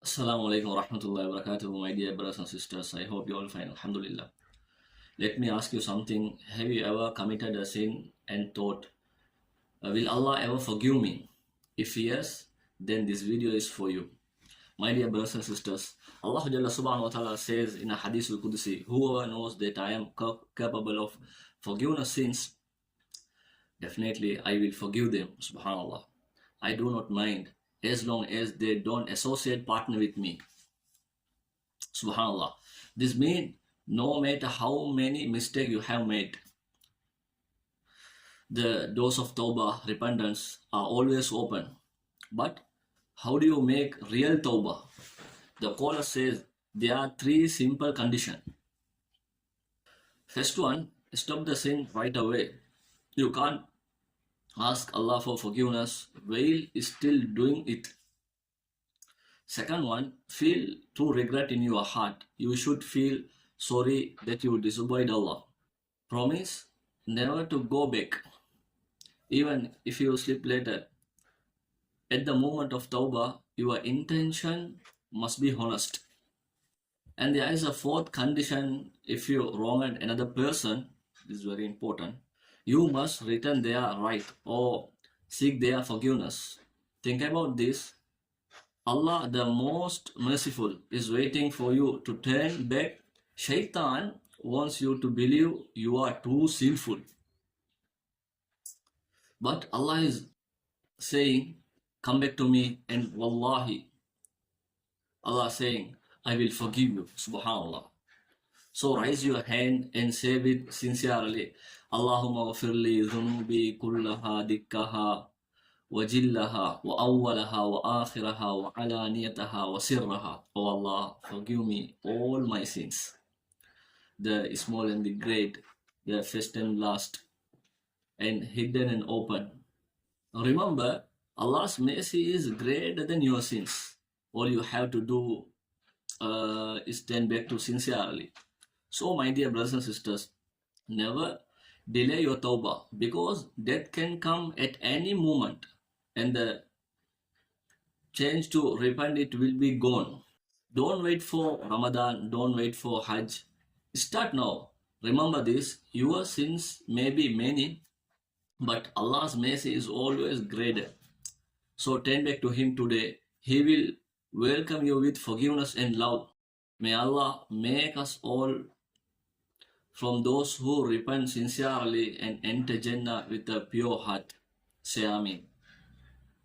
Assalamu alaikum wa rahmatullahi wa barakatuh, my dear brothers and sisters. I hope you all fine. Alhamdulillah. Let me ask you something. Have you ever committed a sin and thought, will Allah ever forgive me? If yes, then this video is for you. My dear brothers and sisters, Allah subhanahu wa ta'ala says in a hadith al-Qudsi, whoever knows that I am capable of forgiving sins, definitely I will forgive them, subhanallah. I do not mind as long as they don't associate partner with me. Subhanallah. This means no matter how many mistakes you have made, the doors of Tawbah, repentance, are always open. But how do you make real Tawbah? The Qur'an says there are three simple conditions. First one, stop the sin right away. You can't ask Allah for forgiveness while still doing it. Second one, feel true regret in your heart. You should feel sorry that you disobeyed Allah. Promise never to go back, even if you slip later. At the moment of Tawbah, your intention must be honest. And there is a fourth condition: if you wronged another person, this is very important, you must return their right or seek their forgiveness. Think about this. Allah, the most merciful, is waiting for you to turn back. Shaitan wants you to believe you are too sinful. But Allah is saying, come back to me, and wallahi, Allah is saying, I will forgive you. Subhanallah. So raise your hand and say it sincerely. Allahumma ghafirli dhunubi kullaha dikkaha wa jillaha wa awwalaha wa akhiraha wa alaniyataha wa sirraha. Oh Allah, forgive me all my sins, the small and the great, the first and last, and hidden and open. Remember, Allah's mercy is greater than your sins. All you have to do is turn back to sincerely. So, my dear brothers and sisters, never delay your tawbah, because death can come at any moment and the change to repent, it will be gone. Don't wait for Ramadan, don't wait for Hajj. Start now. Remember this, your sins may be many, but Allah's mercy is always greater. So turn back to Him today. He will welcome you with forgiveness and love. May Allah make us all from those who repent sincerely and enter Jannah with a pure heart. Say Ameen.